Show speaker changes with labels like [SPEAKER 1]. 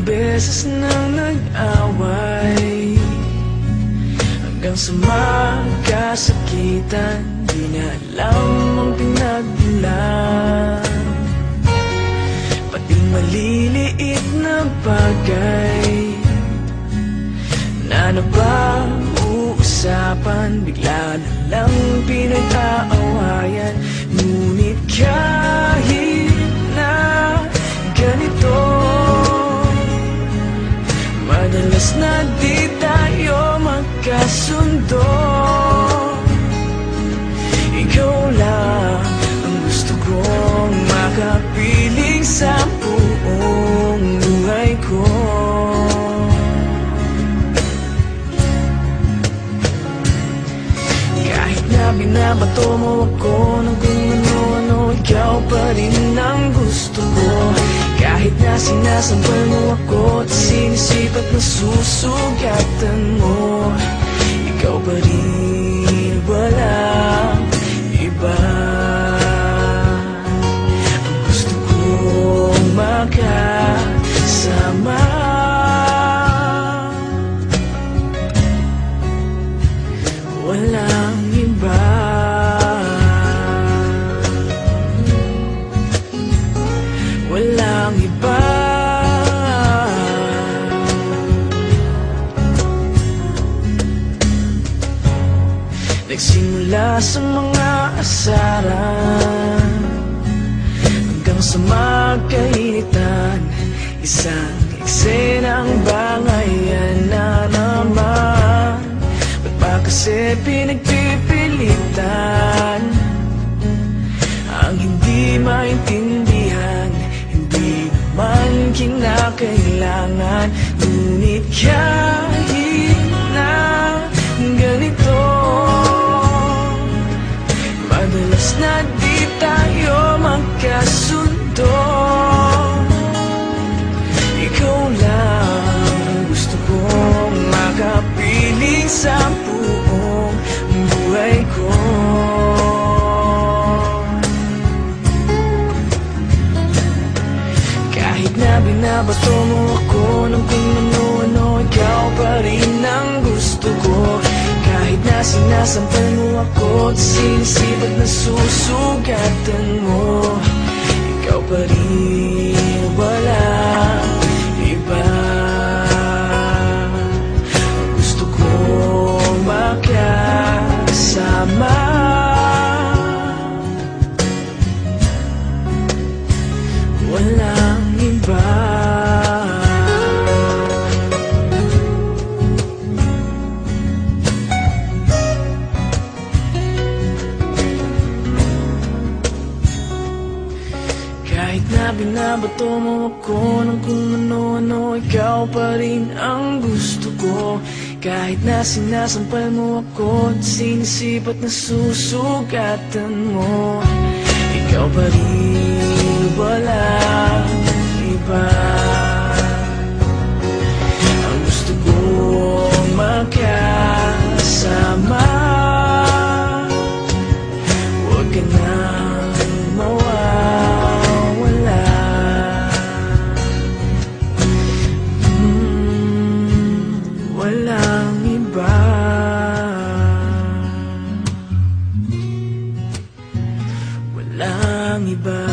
[SPEAKER 1] beses nang nag-away, hanggang sa magkasakitan. Di na alam ang pinagmulan, pati maliliit na bagay na napag-uusapan, bigla na lang pinag-aawayan. Ngunit kahit na ganito, madalas na di tayo magkasundo. Ikaw lang ang gusto kong makapiling sa buong buhay ko. Kahit na binabato mo ako ng kung ano-ano, ikaw pa rin ang gusto ko. Kahit na sinasampal mo ako at sinisipat na susugatan mo, ikaw pa rin, walang iba. Ang gusto kong makasama, walang iba. Walang iba. Nagsimula sa mga asaran hanggang sa magkainitan, isang eksenang bangayan na naman. Ba't ba kasi pinagpipilitan ang hindi maintindihan? Hindi naman kinakailangan. Ngunit kahit na ganito, madalas na di tayo magkasundo. Ikaw lang ang gusto kong makapiling sa buong buhay ko. Kahit na binabato mo ako ng kung ano-ano, ikaw pa rin ang gusto ko. Kahit na sinasampal mo ako at sinisipat na susugatan mo, ikaw pa rin, walang iba. Ang gusto kong makasama, walang iba. Kahit na binabato mo ako ng kung ano-ano, ikaw pa rin ang gusto ko. Kahit na sinasampal mo ako at sinisipat na susugatan mo, ikaw pa rin, walang iba. Ang gusto kong makasama, huwag ka nang mawawala. Walang iba. Walang iba.